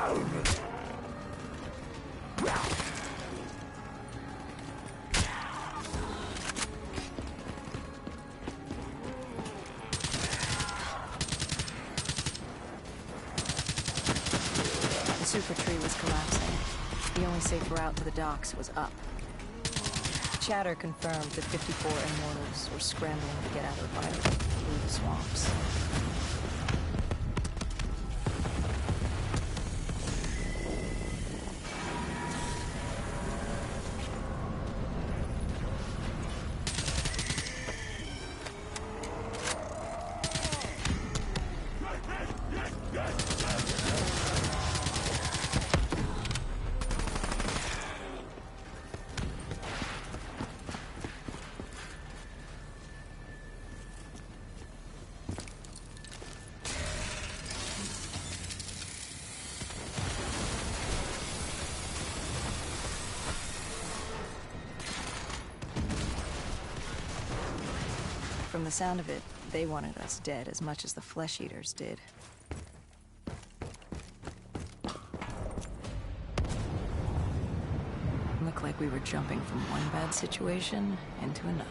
The super tree was collapsing. The only safe route to the docks was up. Chatter confirmed that 54 immortals were scrambling to get out of the fire through the swamps. From the sound of it, they wanted us dead as much as the flesh eaters did. Looked like we were jumping from one bad situation into another.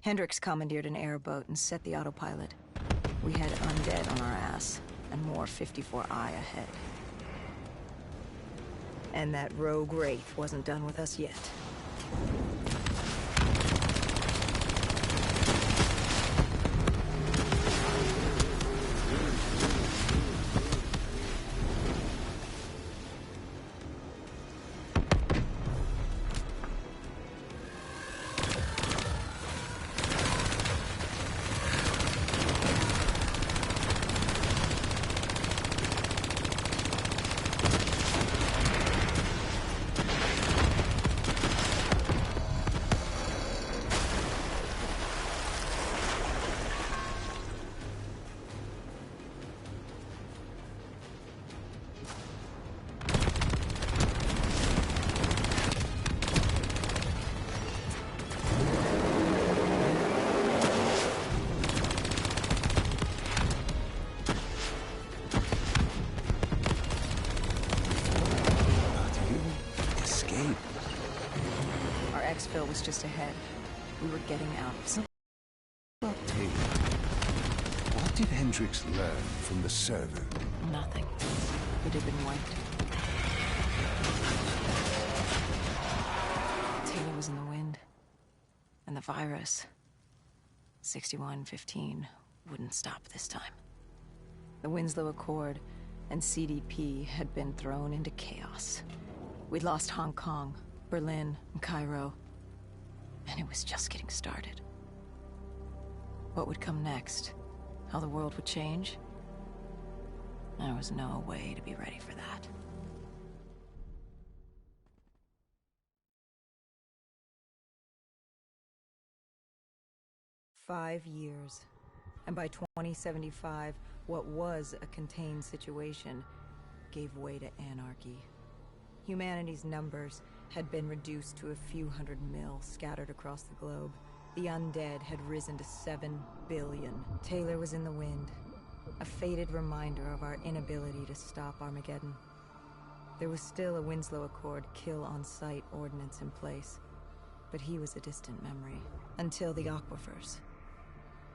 Hendricks commandeered an airboat and set the autopilot. We had undead on our ass, and more 54I ahead. And that rogue wraith wasn't done with us yet. Exfil was just ahead. We were getting out of some... Taylor, what did Hendricks learn from the server? Nothing. It had been wiped. Taylor was in the wind. And the virus, 6115, wouldn't stop this time. The Winslow Accord and CDP had been thrown into chaos. We'd lost Hong Kong, Berlin, and Cairo. And it was just getting started. What would come next? How the world would change? There was no way to be ready for that. "5 years. And by 2075, what was a contained situation gave way to anarchy. Humanity's numbers had been reduced to a few hundred mil scattered across the globe. The undead had risen to 7 billion. Taylor was in the wind, a faded reminder of our inability to stop Armageddon. There was still a Winslow Accord kill-on-sight ordinance in place, but he was a distant memory. Until the aquifers.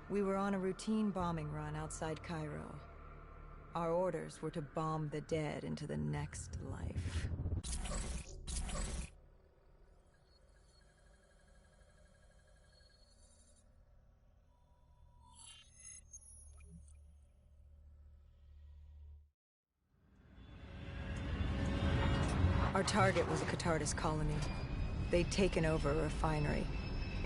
We were on a routine bombing run outside Cairo. Our orders were to bomb the dead into the next life. Our target was a Catardus colony. They'd taken over a refinery.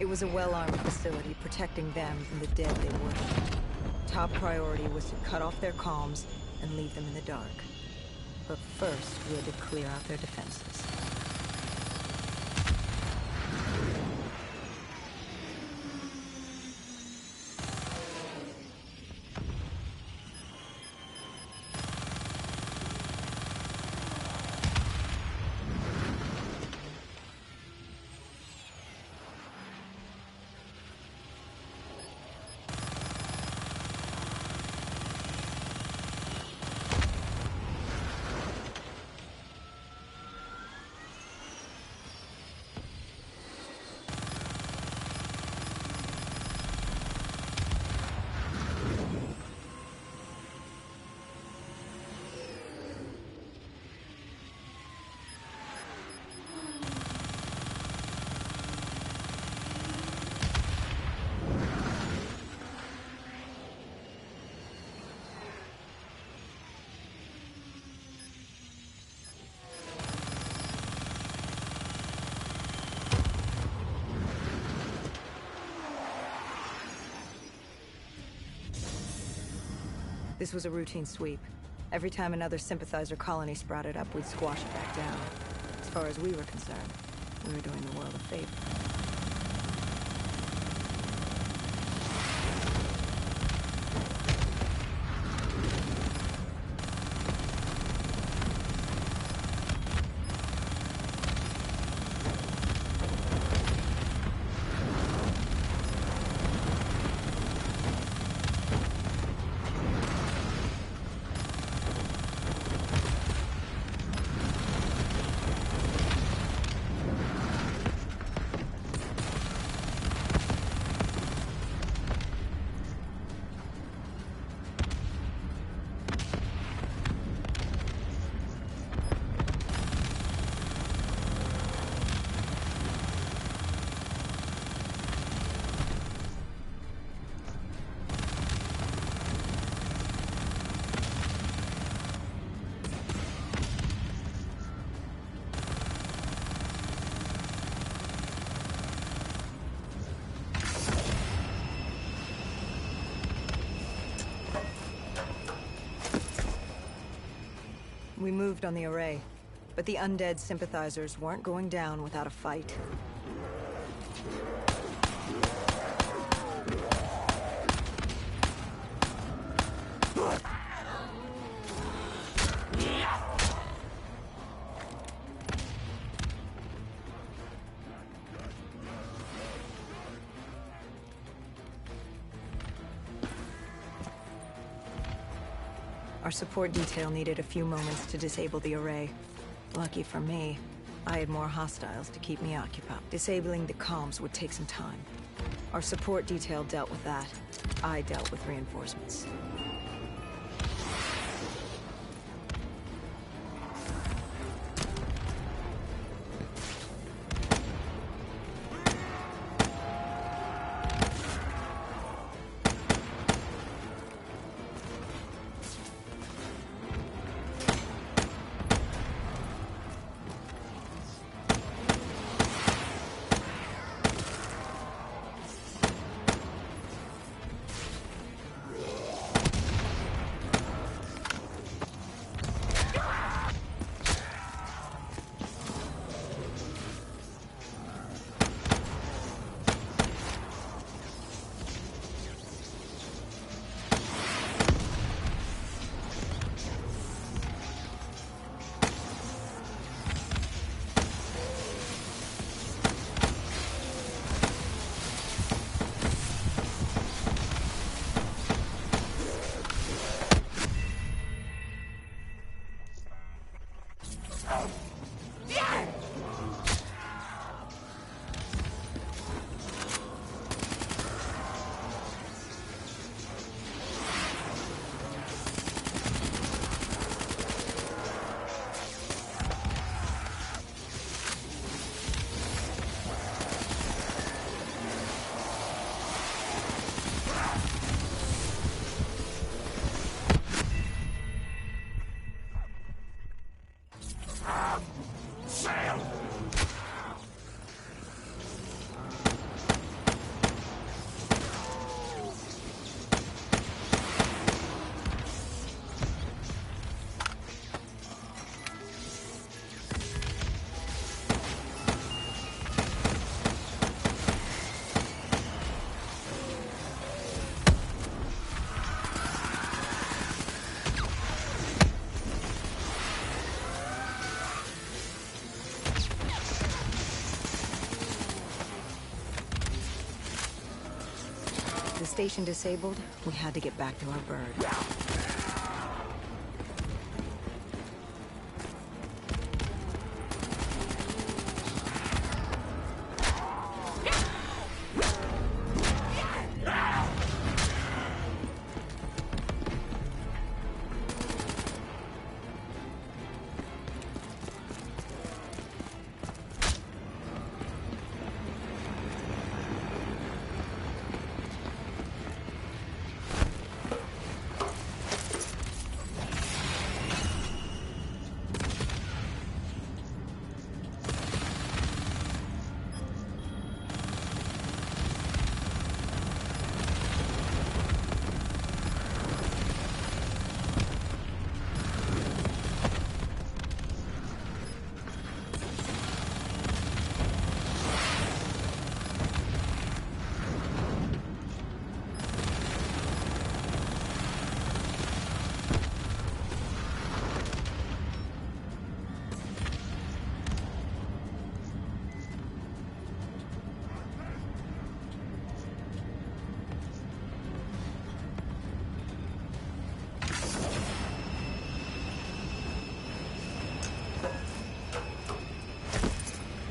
It was a well-armed facility protecting them from the dead they worshipped. Top priority was to cut off their comms and leave them in the dark. But first, we had to clear out their defenses. This was a routine sweep. Every time another sympathizer colony sprouted up, we'd squash it back down. As far as we were concerned, we were doing the world a favor. We moved on the array, but the undead sympathizers weren't going down without a fight. Our support detail needed a few moments to disable the array. Lucky for me, I had more hostiles to keep me occupied. Disabling the comms would take some time. Our support detail dealt with that. I dealt with reinforcements. The station disabled, we had to get back to our bird.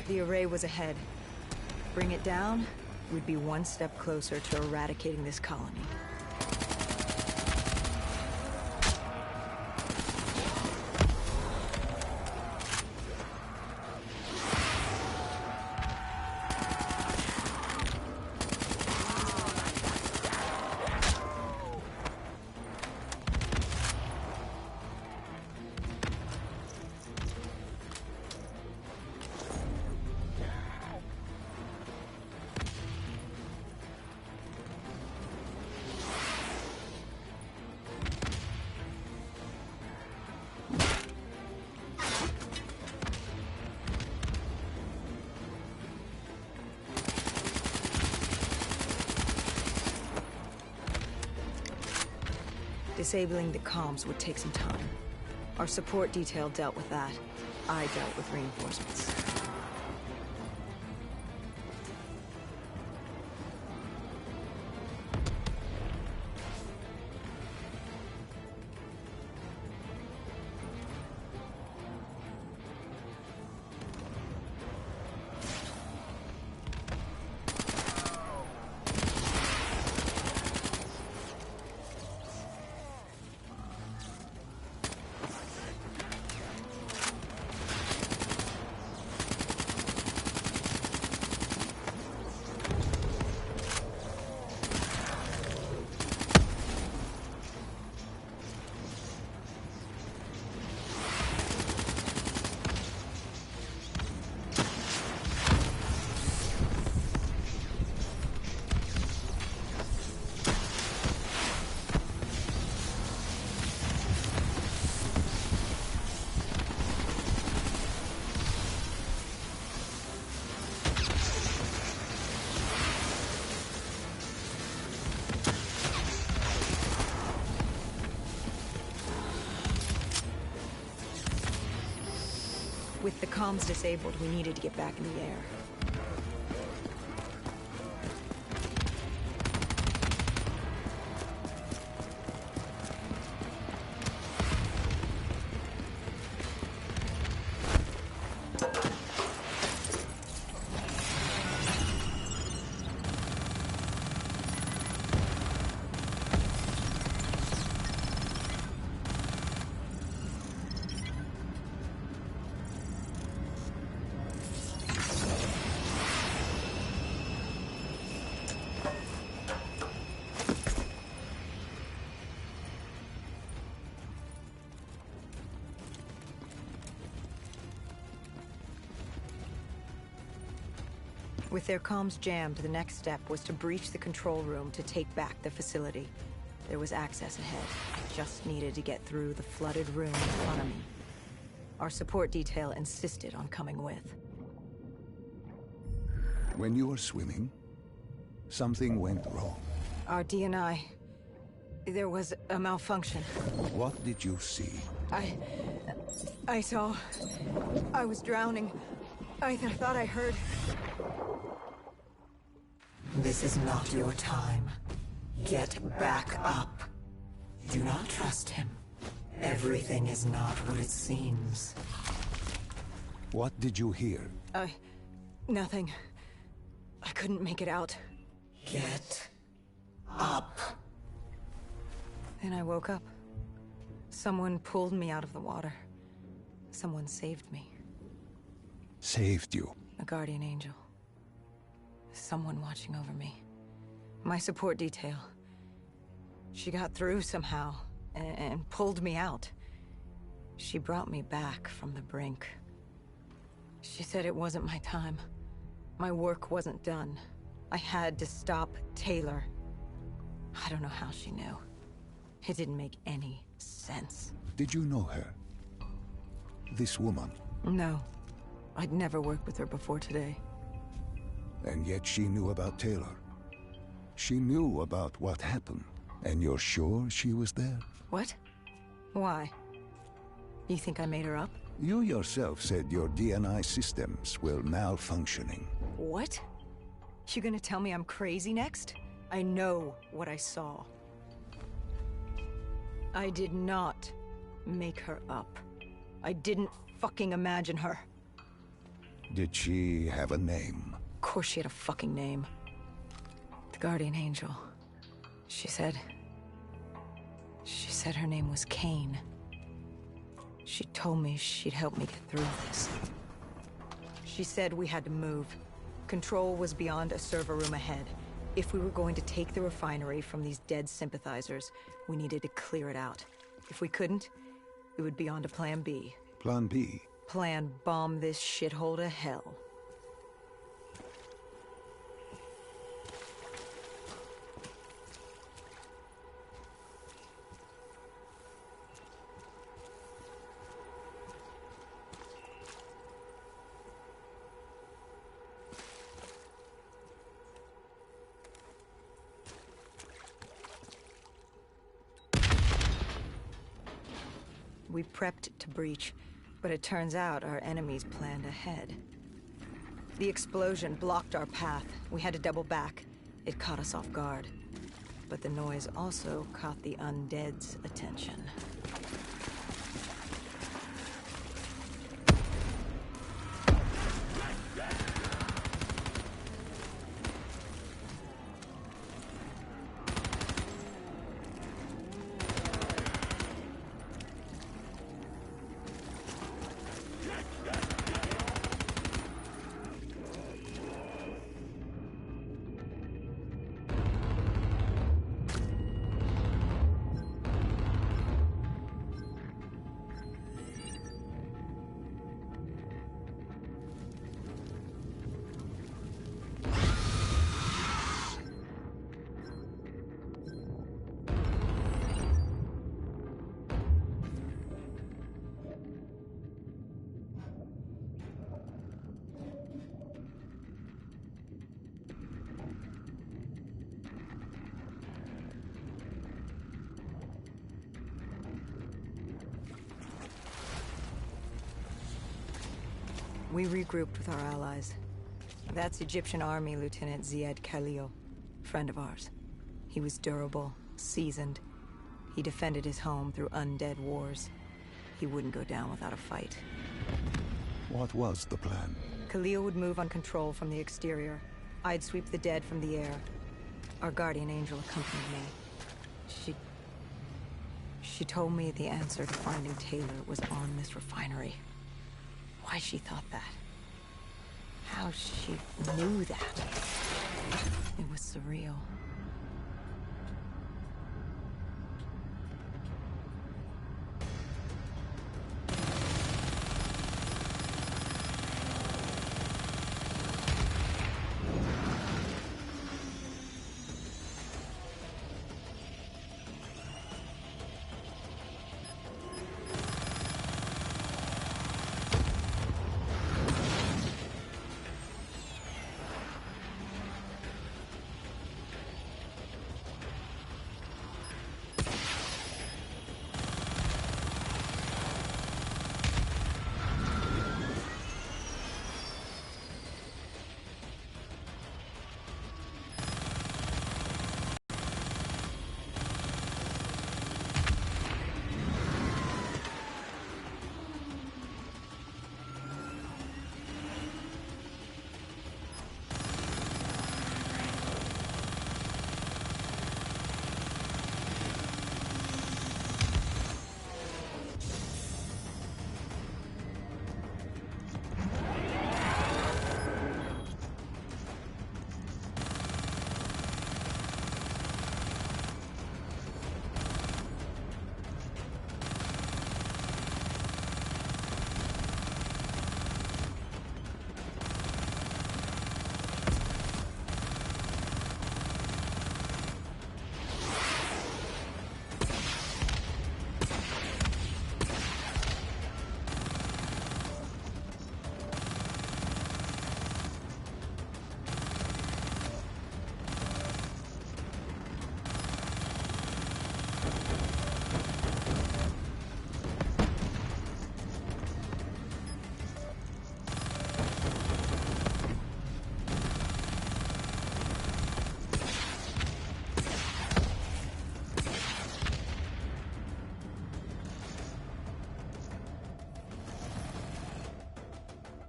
The array was ahead. Bring it down, we'd be one step closer to eradicating this colony. Disabling the comms would take some time. Our support detail dealt with that. I dealt with reinforcements. With the comms disabled, we needed to get back in the air. With their comms jammed, the next step was to breach the control room to take back the facility. There was access ahead. I just needed to get through the flooded room in front of me. Our support detail insisted on coming with. When you were swimming, something went wrong. Our D&I... There was a malfunction. What did you see? I saw... I was drowning. I thought I heard... This is not your time. Get back up. Do not trust him. Everything is not what it seems. What did you hear? Nothing. I couldn't make it out. Get up. Then I woke up. Someone pulled me out of the water. Someone saved me. Saved you? A guardian angel. Someone watching over me. My support detail. She got through somehow, and pulled me out. She brought me back from the brink. She said it wasn't my time. My work wasn't done. I had to stop Taylor. I don't know how she knew. It didn't make any sense. Did you know her? This woman? No. I'd never worked with her before today. And yet she knew about Taylor. She knew about what happened. And you're sure she was there? What? Why? You think I made her up? You yourself said your DNI systems were malfunctioning. What? You gonna tell me I'm crazy next? I know what I saw. I did not make her up. I didn't fucking imagine her. Did she have a name? Of course she had a fucking name. The Guardian Angel. She said her name was Kane. She told me she'd help me get through this. She said we had to move. Control was beyond a server room ahead. If we were going to take the refinery from these dead sympathizers, we needed to clear it out. If we couldn't, it would be on to Plan B. Plan B? Plan bomb this shithole to hell. We prepped to breach, but it turns out our enemies planned ahead. The explosion blocked our path. We had to double back. It caught us off guard. But the noise also caught the undead's attention. We regrouped with our allies. That's Egyptian Army Lieutenant Ziad Khalil, friend of ours. He was durable, seasoned. He defended his home through undead wars. He wouldn't go down without a fight. What was the plan? Khalil would move on control from the exterior. I'd sweep the dead from the air. Our guardian angel accompanied me. She told me the answer to finding Taylor was on this refinery. Why she thought that. How she knew that. It was surreal.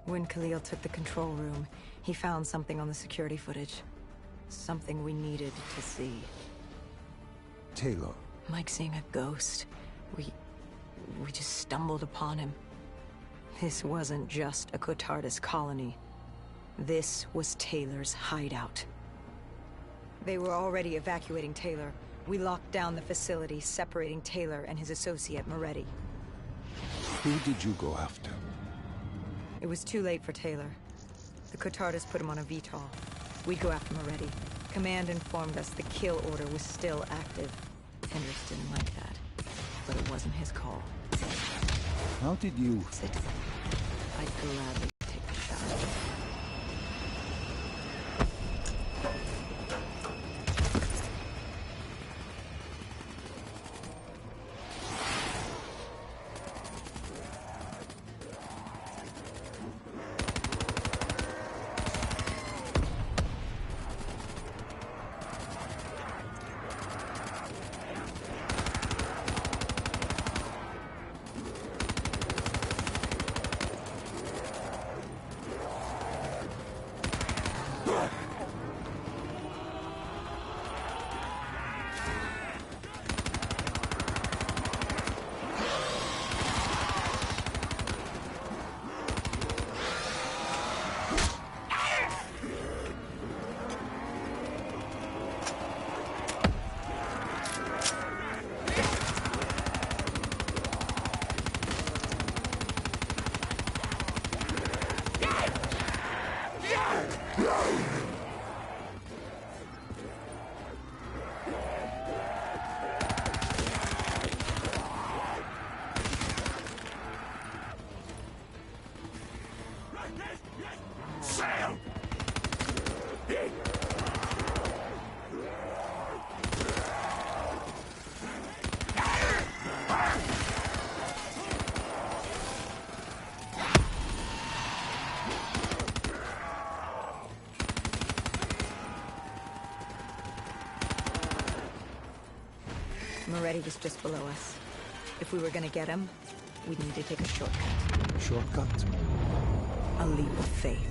When Khalil took the control room, he found something on the security footage. Something we needed to see. Taylor. Like seeing a ghost. We just stumbled upon him. This wasn't just a Cotardis colony. This was Taylor's hideout. They were already evacuating Taylor. We locked down the facility, separating Taylor and his associate, Moretti. Who did you go after? It was too late for Taylor. The Cotardis put him on a VTOL. We'd go after Moretti. Command informed us the kill order was still active. Hendricks didn't like that, but it wasn't his call. How did you... Sit. I'd gladly take the shot. Moretti was just below us. If we were gonna get him, we'd need to take a shortcut. Shortcut? A leap of faith.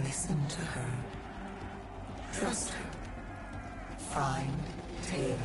Listen to her. Trust her. Find Taylor.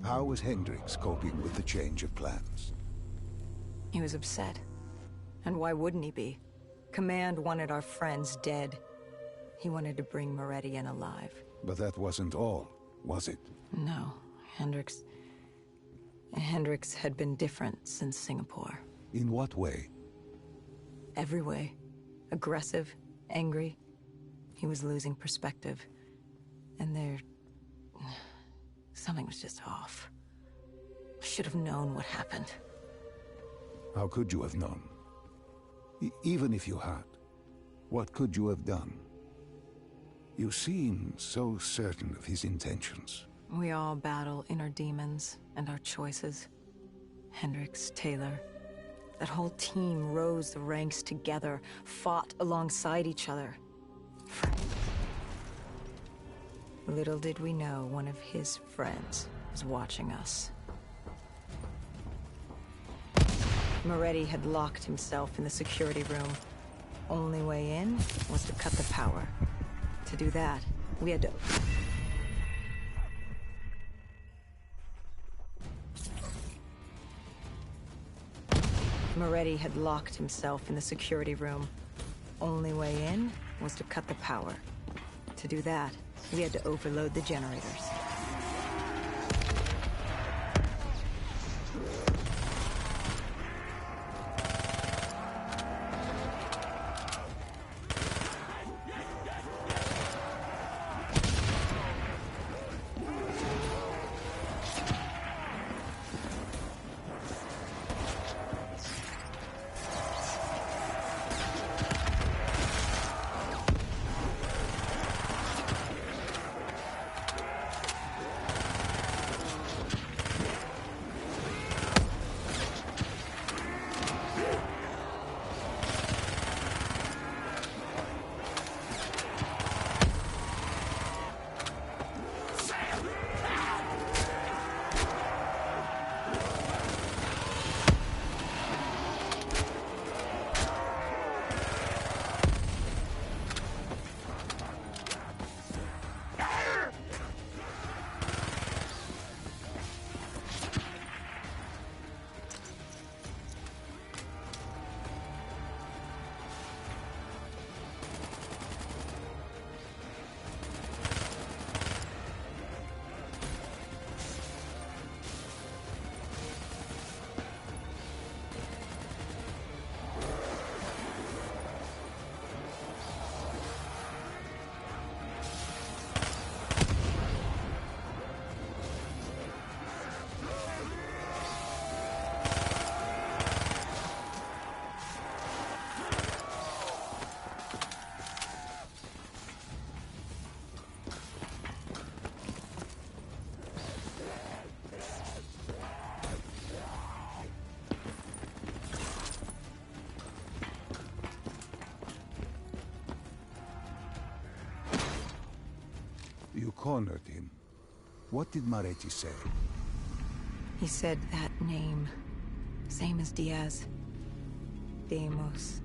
How was Hendricks coping with the change of plans? He was upset. And why wouldn't he be? Command wanted our friends dead. He wanted to bring Moretti in alive. But that wasn't all, was it? No, Hendricks had been different since Singapore. In what way? Every way. Aggressive, angry. He was losing perspective. And something was just off. I should have known what happened. How could you have known? Even if you had, what could you have done? You seem so certain of his intentions. We all battle inner demons and our choices. Hendricks, Taylor. That whole team rose the ranks together, fought alongside each other. Little did we know one of his friends was watching us. Moretti had locked himself in the security room. Only way in was to cut the power. To do that, we had to... Moretti had locked himself in the security room. Only way in was to cut the power. To do that, we had to overload the generators. You cornered him. What did Moretti say? He said that name. Same as Diaz. Deimos.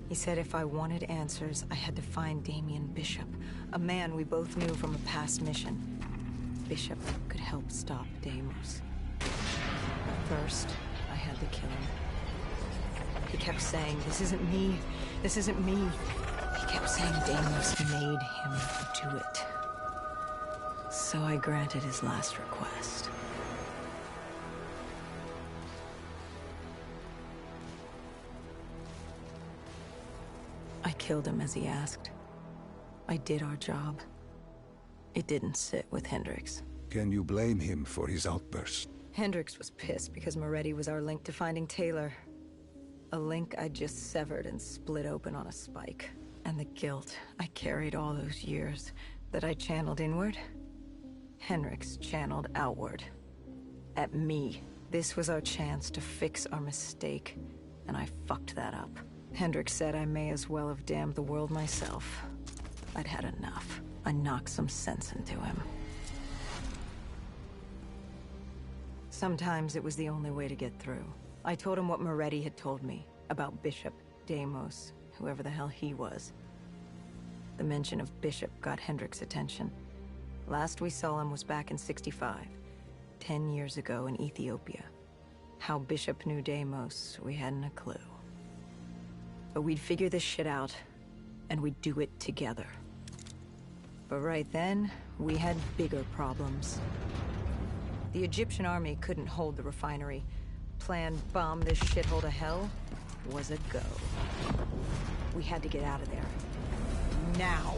He said if I wanted answers, I had to find Damien Bishop, a man we both knew from a past mission. Bishop could help stop Deimos. But first, I had to kill him. He kept saying, "This isn't me. This isn't me." He kept saying Deimos made him do it. So I granted his last request. I killed him as he asked. I did our job. It didn't sit with Hendricks. Can you blame him for his outburst? Hendricks was pissed because Moretti was our link to finding Taylor. A link I just severed and split open on a spike. And the guilt I carried all those years that I channeled inward, Hendricks channeled outward. At me. This was our chance to fix our mistake, and I fucked that up. Hendricks said I may as well have damned the world myself. I'd had enough. I knocked some sense into him. Sometimes it was the only way to get through. I told him what Moretti had told me about Bishop, Deimos, whoever the hell he was. The mention of Bishop got Hendricks' attention. Last we saw him was back in '65. 10 years ago in Ethiopia. How Bishop knew Deimos, we hadn't a clue. But we'd figure this shit out, and we'd do it together. But right then, we had bigger problems. The Egyptian army couldn't hold the refinery. Plan bomb this shithole to hell was a go. We had to get out of there. Now!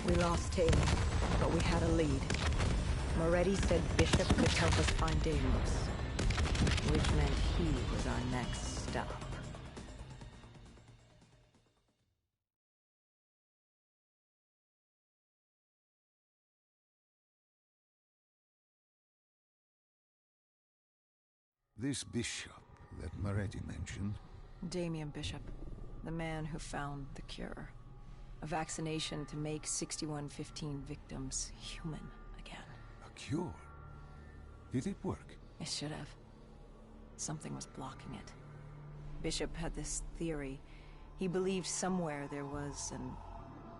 We lost Taylor, but we had a lead. Moretti said Bishop could help us find Deimos, which meant he was our next stop. This bishop that Moretti mentioned... Damien Bishop, the man who found the cure. A vaccination to make 6115 victims human again. A cure? Did it work? It should have. Something was blocking it. Bishop had this theory. He believed somewhere there was an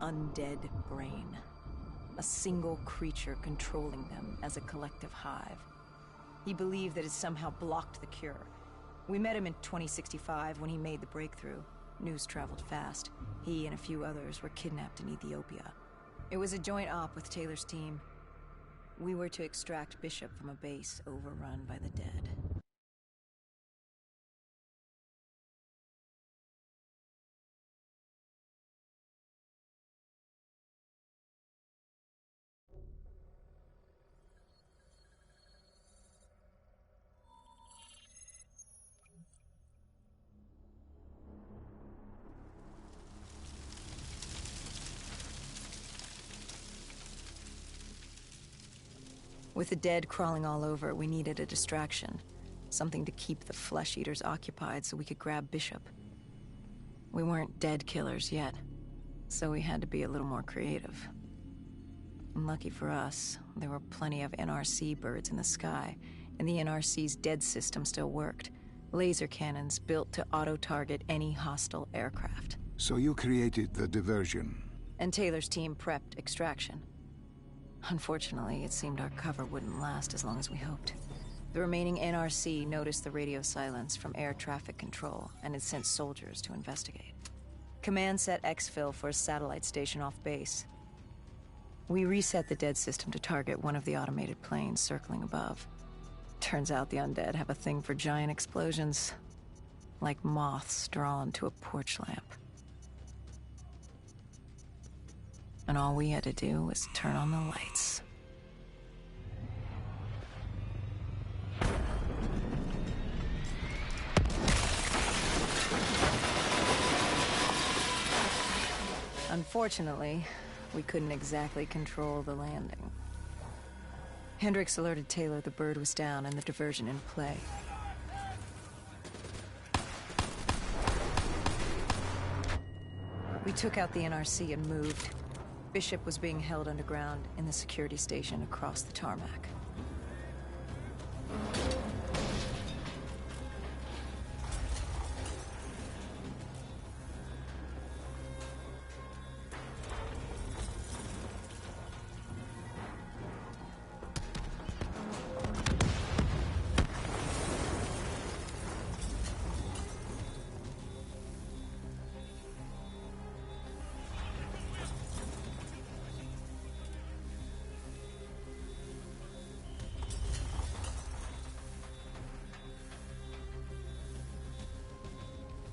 undead brain. A single creature controlling them as a collective hive. He believed that it somehow blocked the cure. We met him in 2065 when he made the breakthrough. News traveled fast. He and a few others were kidnapped in Ethiopia. It was a joint op with Taylor's team. We were to extract Bishop from a base overrun by the dead. With the dead crawling all over, we needed a distraction. Something to keep the flesh eaters occupied so we could grab Bishop. We weren't dead killers yet, so we had to be a little more creative. And lucky for us, there were plenty of NRC birds in the sky, and the NRC's dead system still worked. Laser cannons built to auto-target any hostile aircraft. So you created the diversion. And Taylor's team prepped extraction. Unfortunately, it seemed our cover wouldn't last as long as we hoped. The remaining NRC noticed the radio silence from air traffic control and had sent soldiers to investigate. Command set exfil for a satellite station off base. We reset the dead system to target one of the automated planes circling above. Turns out the undead have a thing for giant explosions, like moths drawn to a porch lamp. And all we had to do was turn on the lights. Unfortunately, we couldn't exactly control the landing. Hendricks alerted Taylor the bird was down and the diversion in play. We took out the NRC and moved. Bishop was being held underground in the security station across the tarmac.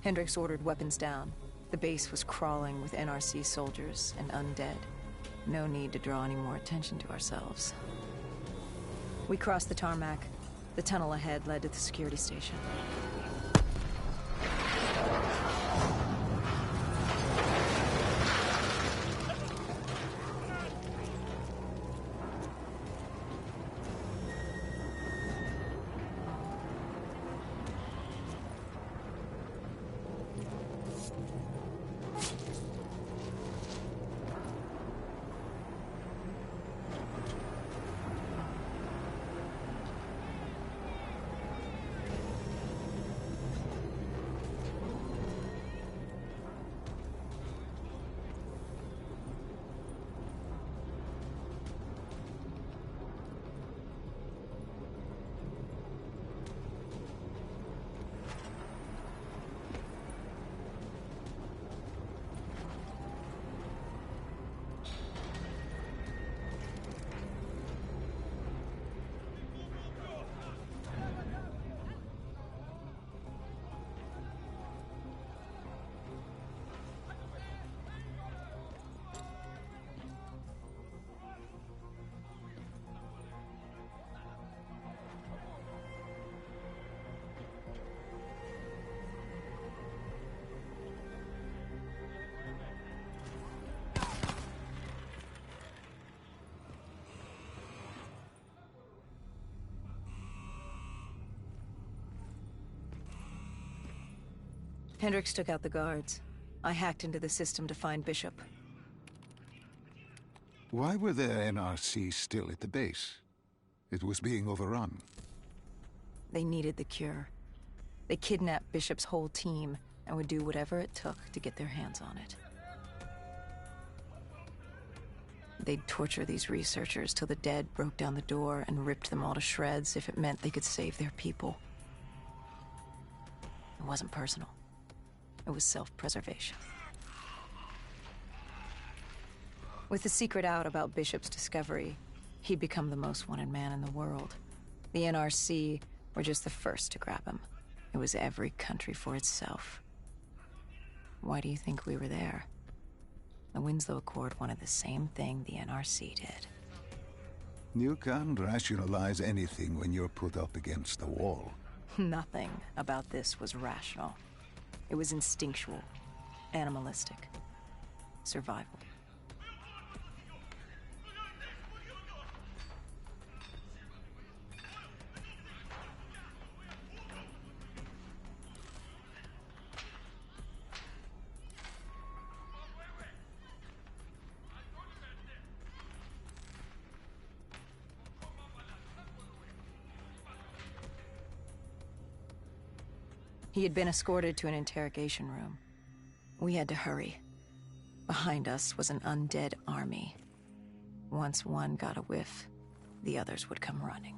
Hendricks ordered weapons down. The base was crawling with NRC soldiers and undead. No need to draw any more attention to ourselves. We crossed the tarmac. The tunnel ahead led to the security station. Hendricks took out the guards. I hacked into the system to find Bishop. Why were there NRC still at the base? It was being overrun. They needed the cure. They kidnapped Bishop's whole team and would do whatever it took to get their hands on it. They'd torture these researchers till the dead broke down the door and ripped them all to shreds if it meant they could save their people. It wasn't personal. It was self-preservation. With the secret out about Bishop's discovery, he'd become the most wanted man in the world. The NRC were just the first to grab him. It was every country for itself. Why do you think we were there? The Winslow Accord wanted the same thing the NRC did. You can't rationalize anything when you're put up against the wall. Nothing about this was rational. It was instinctual, animalistic, survival. He had been escorted to an interrogation room. We had to hurry. Behind us was an undead army. Once one got a whiff, the others would come running.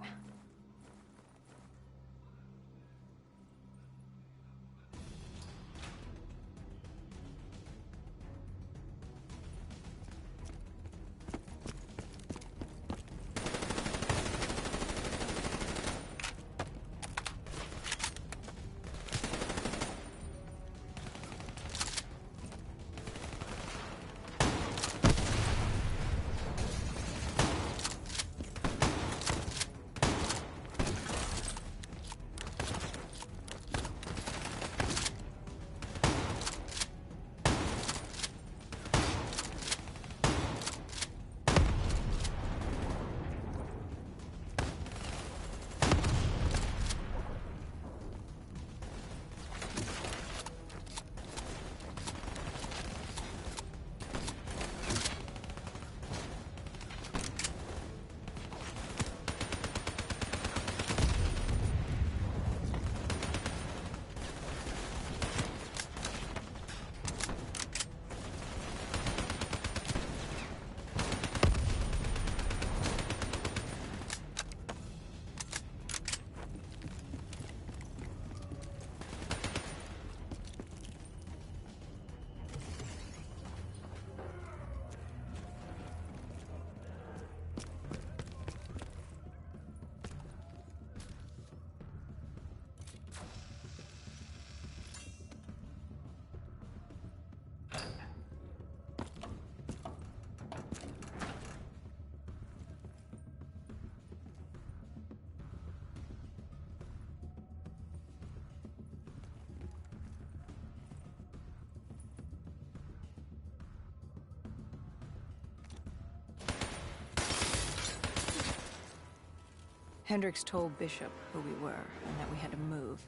Hendricks told Bishop who we were and that we had to move,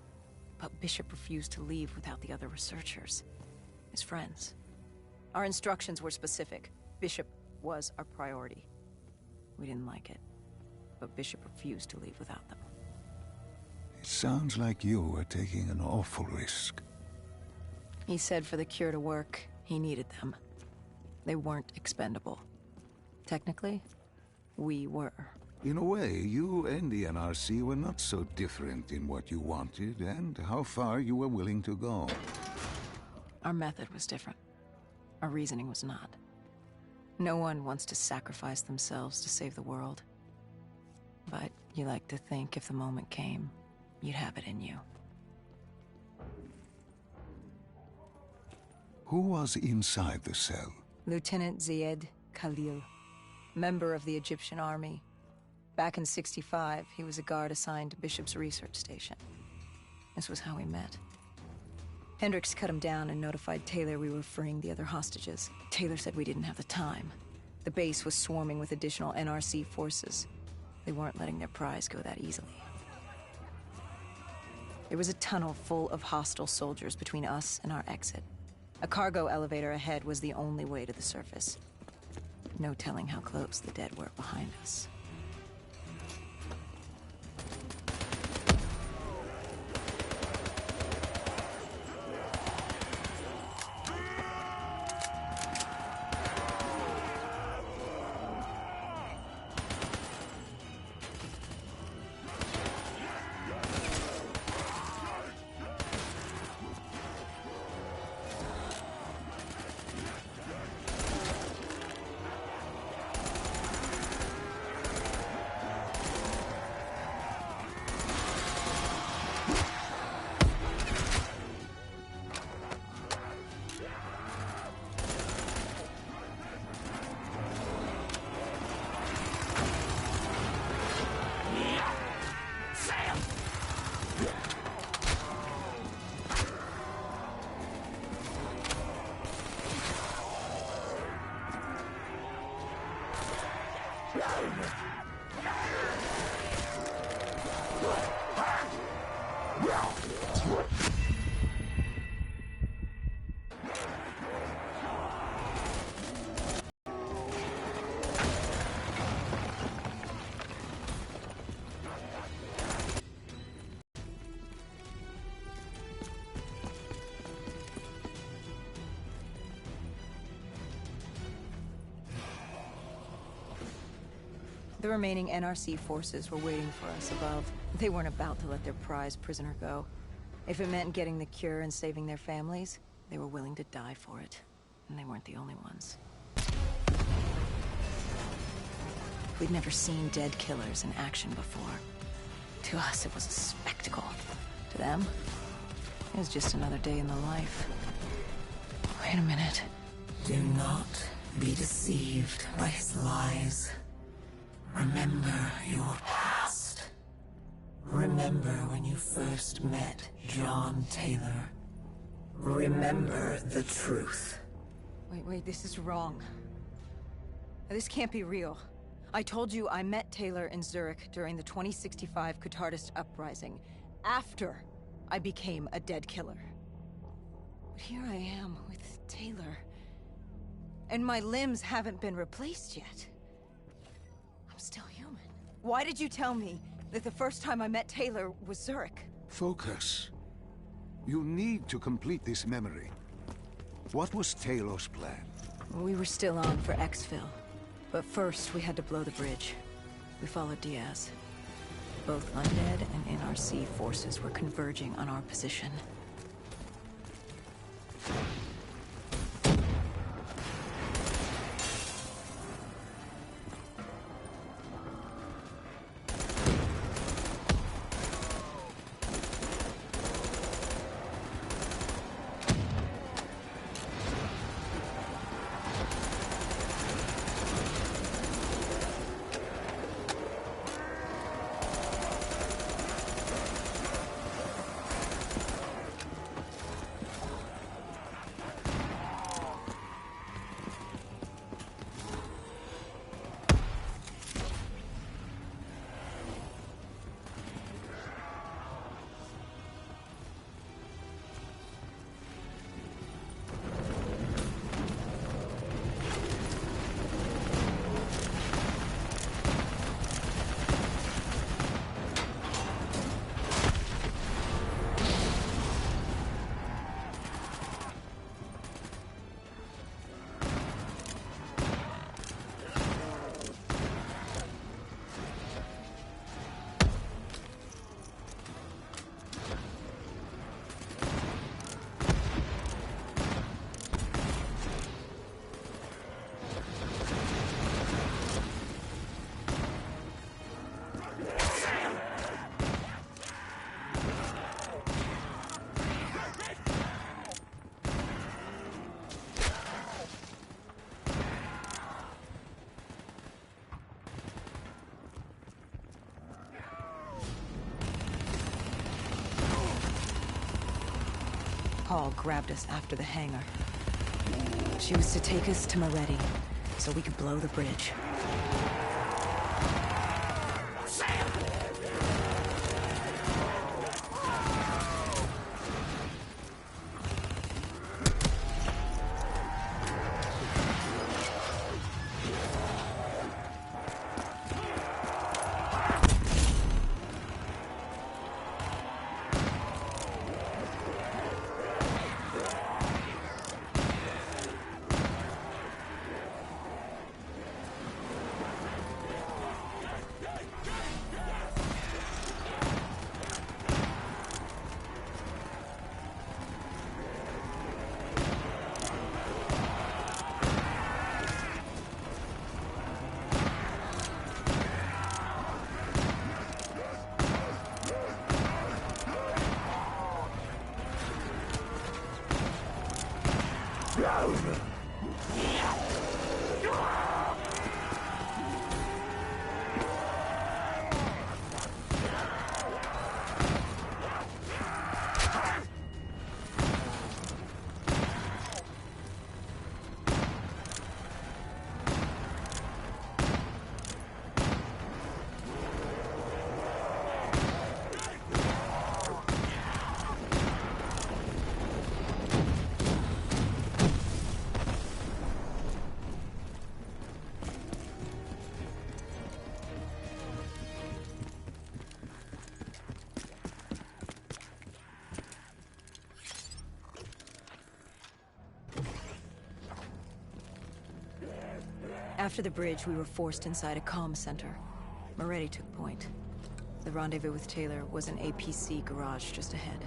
but Bishop refused to leave without the other researchers, his friends. Our instructions were specific. Bishop was our priority. We didn't like it, but Bishop refused to leave without them. It sounds like you were taking an awful risk. He said for the cure to work, he needed them. They weren't expendable. Technically, we were. In a way, you and the NRC were not so different in what you wanted and how far you were willing to go. Our method was different. Our reasoning was not. No one wants to sacrifice themselves to save the world. But you like to think if the moment came, you'd have it in you. Who was inside the cell? Lieutenant Ziyed Khalil, member of the Egyptian army. Back in '65, he was a guard assigned to Bishop's research station. This was how we met. Hendricks cut him down and notified Taylor we were freeing the other hostages. Taylor said we didn't have the time. The base was swarming with additional NRC forces. They weren't letting their prize go that easily. There was a tunnel full of hostile soldiers between us and our exit. A cargo elevator ahead was the only way to the surface. No telling how close the dead were behind us. The remaining NRC forces were waiting for us above. They weren't about to let their prized prisoner go. If it meant getting the cure and saving their families, they were willing to die for it. And they weren't the only ones. We'd never seen dead killers in action before. To us, it was a spectacle. To them, it was just another day in the life. Wait a minute. Do not be deceived by his lies. Remember your past. Remember when you first met John Taylor. Remember the truth. Wait, this is wrong. This can't be real. I told you I met Taylor in Zurich during the 2065 Catardist Uprising, after I became a dead killer. But here I am with Taylor, and my limbs haven't been replaced yet. I'm still human. Why did you tell me that the first time I met Taylor was Zurich? Focus. You need to complete this memory. What was Taylor's plan? We were still on for exfil, but first we had to blow the bridge. We followed Diaz. Both undead and NRC forces were converging on our position. Paul grabbed us after the hangar. She was to take us to Moretti, so we could blow the bridge. After the bridge, we were forced inside a comm center. Moretti took point. The rendezvous with Taylor was an APC garage just ahead.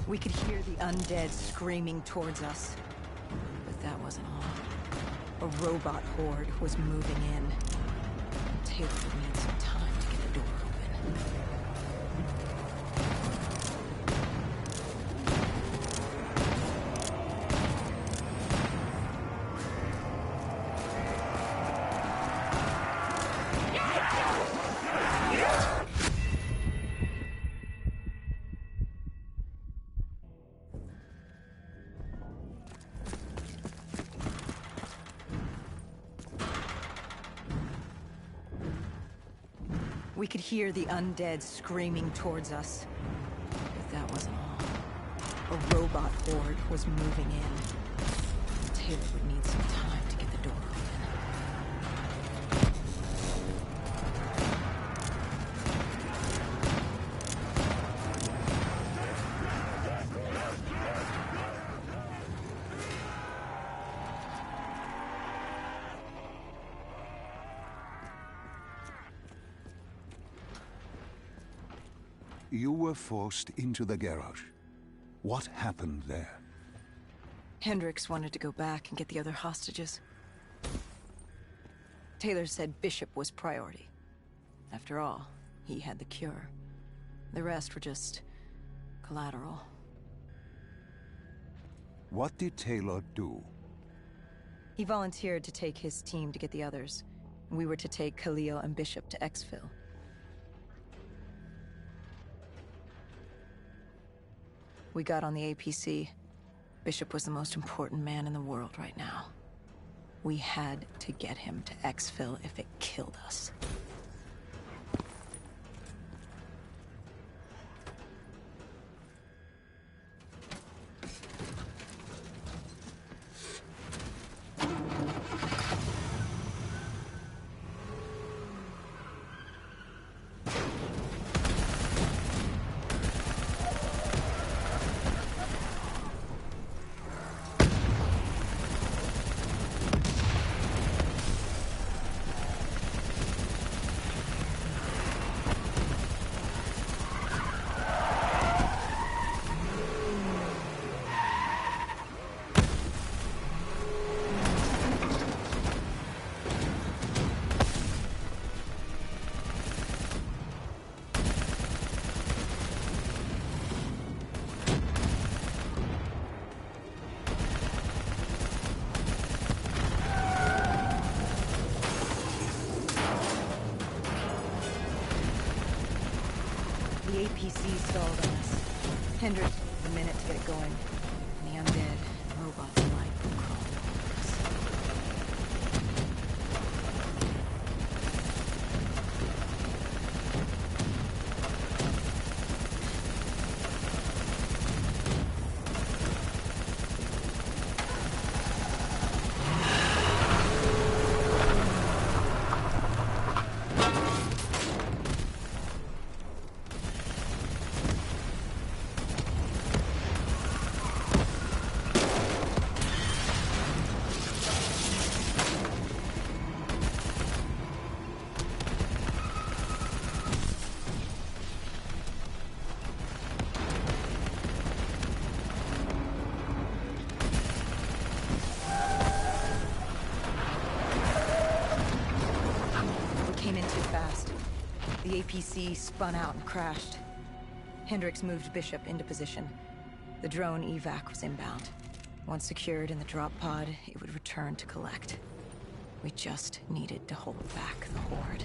We could hear the undead screaming towards us. But that wasn't all. A robot horde was moving in. Taylor would need some time to get the door open. We could hear the undead screaming towards us. But that wasn't all. A robot horde was moving in. Taylor would need some time to get the door open. You were forced into the garage. What happened there? Hendricks wanted to go back and get the other hostages. Taylor said Bishop was priority. After all, he had the cure. The rest were just collateral. What did Taylor do? He volunteered to take his team to get the others. We were to take Khalil and Bishop to exfil. We got on the APC. Bishop was the most important man in the world right now. We had to get him to exfil if it killed us. Hendrik took a minute to get it going, and the undead and robots alike were crawling over us. The APC spun out and crashed. Hendricks moved Bishop into position. The drone evac was inbound. Once secured in the drop pod, it would return to collect. We just needed to hold back the Horde.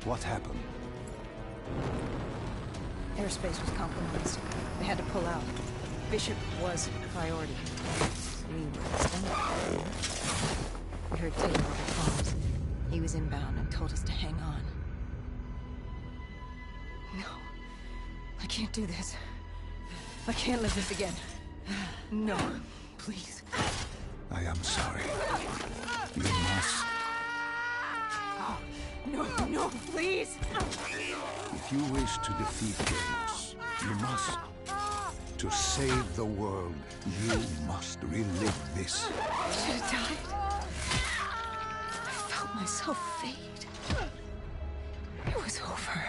What happened? Airspace was compromised. They had to pull out. Bishop was priority. We were extended. We heard Taylor over comms. He was inbound and told us to hang on. No. I can't do this. I can't live this again. No. Please. I am sorry. You must. No, please! If you wish to defeat Deimos, you must. To save the world, you must relive this. I should have died. I felt myself fade. It was over.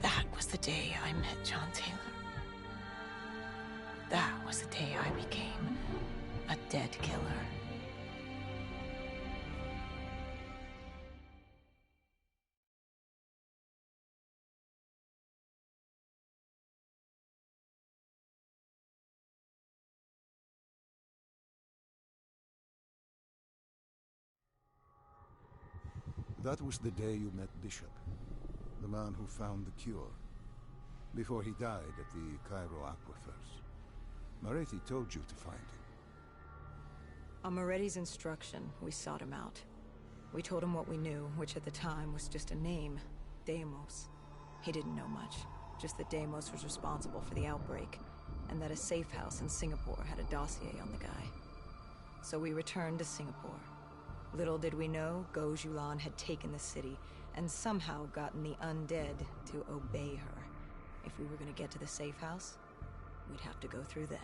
That was the day I met John Taylor. That was the day I became a dead killer. That was the day you met Bishop, the man who found the cure, before he died at the Cairo aquifers. Moretti told you to find him. On Moretti's instruction, we sought him out. We told him what we knew, which at the time was just a name, Deimos. He didn't know much, just that Deimos was responsible for the outbreak, and that a safe house in Singapore had a dossier on the guy. So we returned to Singapore. Little did we know, Gojulan had taken the city, and somehow gotten the undead to obey her. If we were gonna get to the safe house, we'd have to go through them.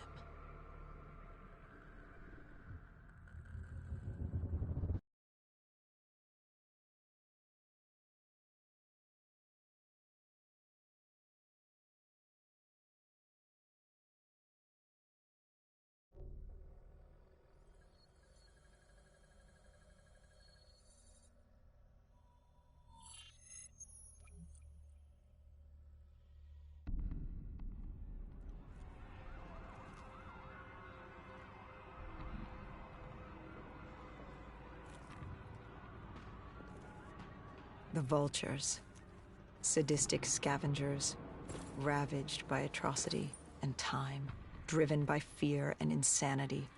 The vultures. Sadistic scavengers, ravaged by atrocity and time, driven by fear and insanity.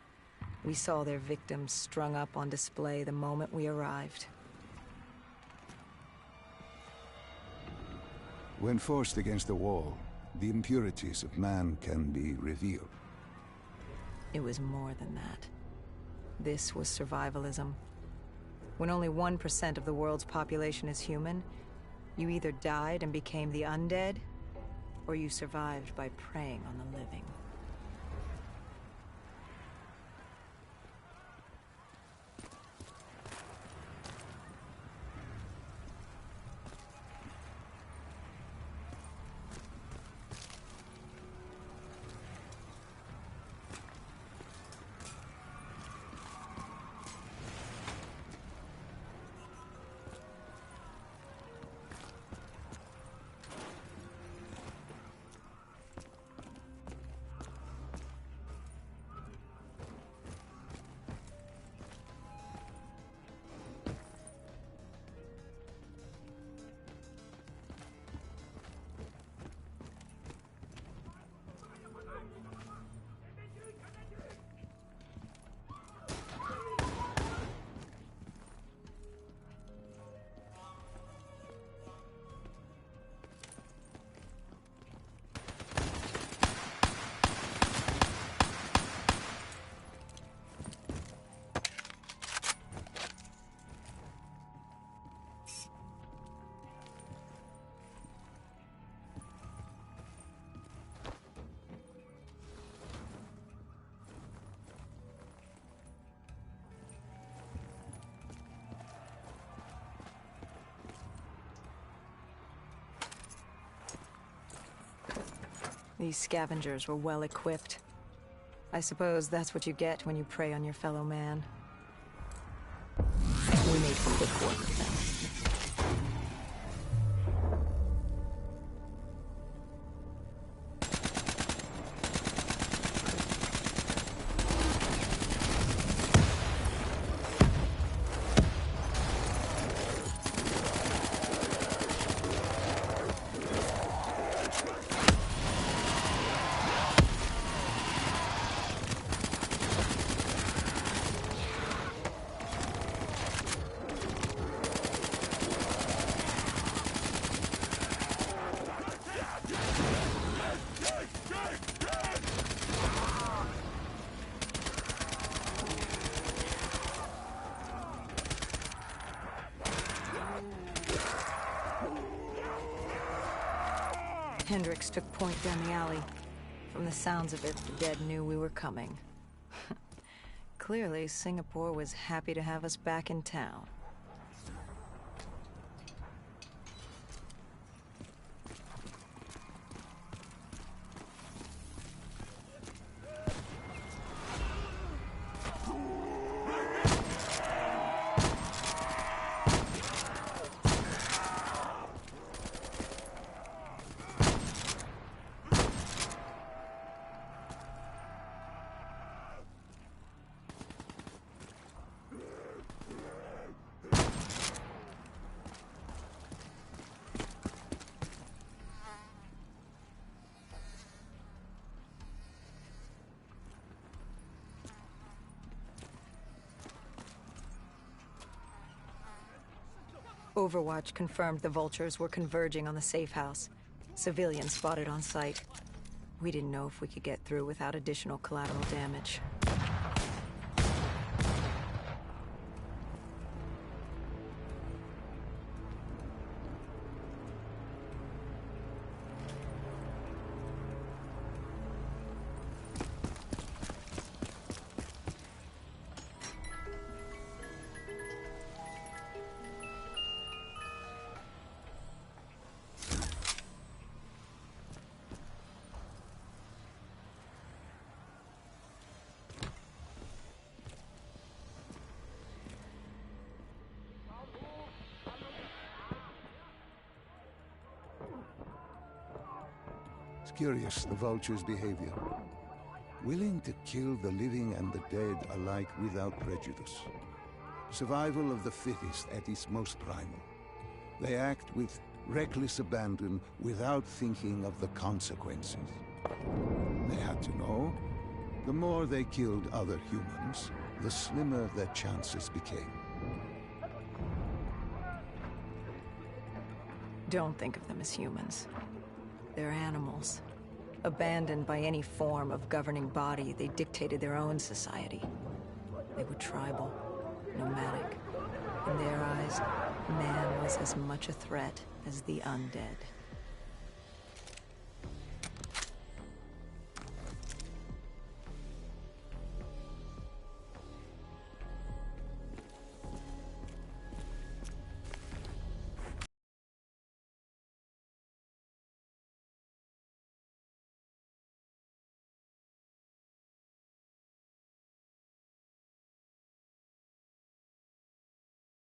We saw their victims strung up on display the moment we arrived. When forced against the wall, the impurities of man can be revealed. It was more than that. This was survivalism. When only 1% of the world's population is human, you either died and became the undead, or you survived by preying on the living. These scavengers were well equipped. I suppose that's what you get when you prey on your fellow man. We made quick work of them. Hendricks took point down the alley. From the sounds of it, the dead knew we were coming. Clearly, Singapore was happy to have us back in town. Overwatch confirmed the vultures were converging on the safe house. Civilians spotted on site. We didn't know if we could get through without additional collateral damage. It's curious, the vulture's behavior. Willing to kill the living and the dead alike without prejudice. Survival of the fittest at its most primal. They act with reckless abandon without thinking of the consequences. They had to know, the more they killed other humans, the slimmer their chances became. Don't think of them as humans. They're animals. Abandoned by any form of governing body, they dictated their own society. They were tribal, nomadic. In their eyes, man was as much a threat as the undead.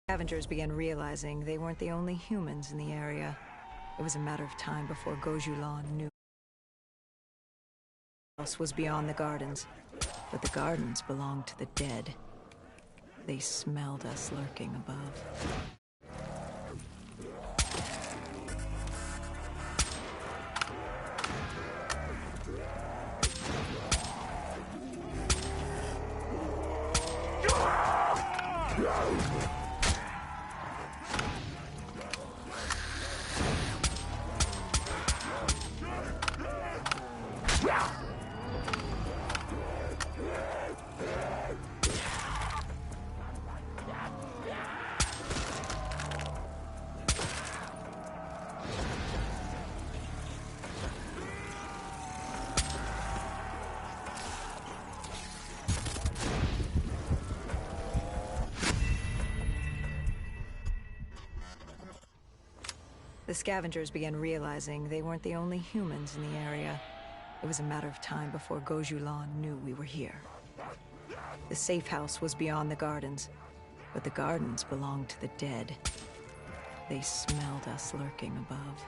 Scavengers began realizing they weren't the only humans in the area. It was a matter of time before Gojulan knew the house was beyond the gardens, but the gardens belonged to the dead. They smelled us lurking above. The scavengers began realizing they weren't the only humans in the area. It was a matter of time before Gojulan knew we were here. The safe house was beyond the gardens, but the gardens belonged to the dead. They smelled us lurking above.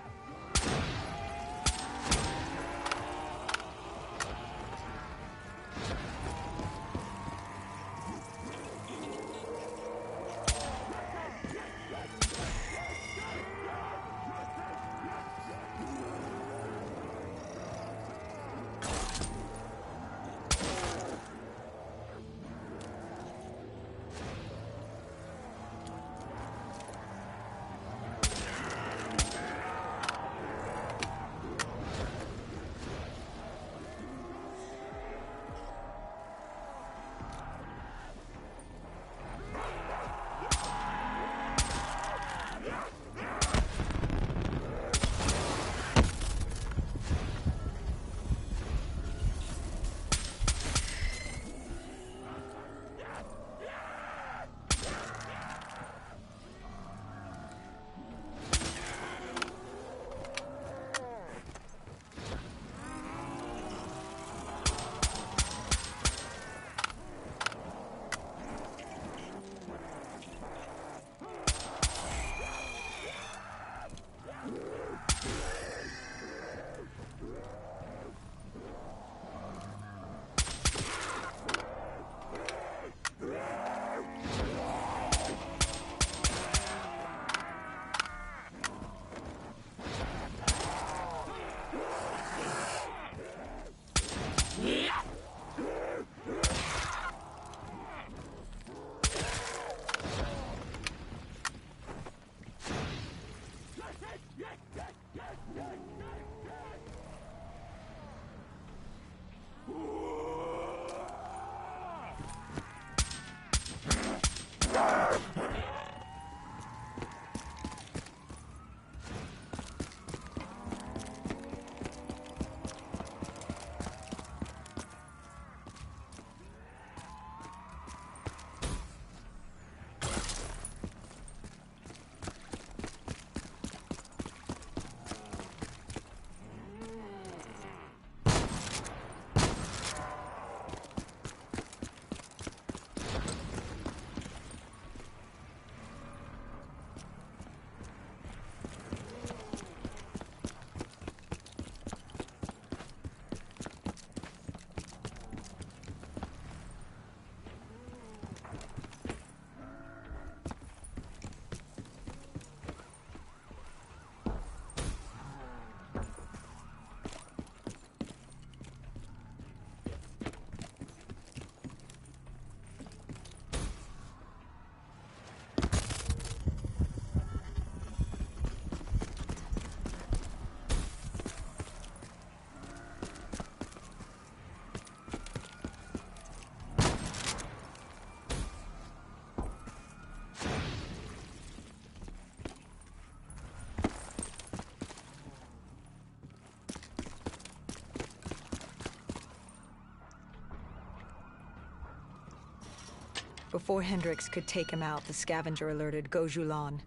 Before Hendricks could take him out, the scavenger alerted Gojulan.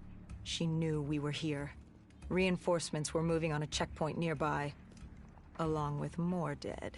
She knew we were here. Reinforcements were moving on a checkpoint nearby, along with more dead.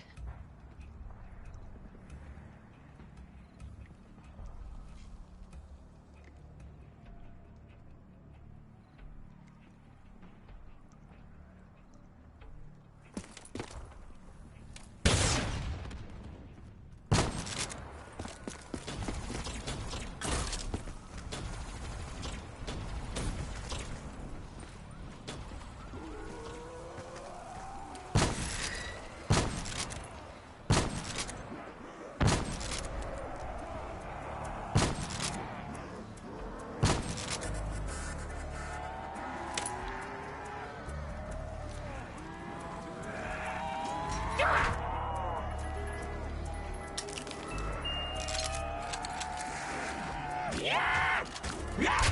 Yeah!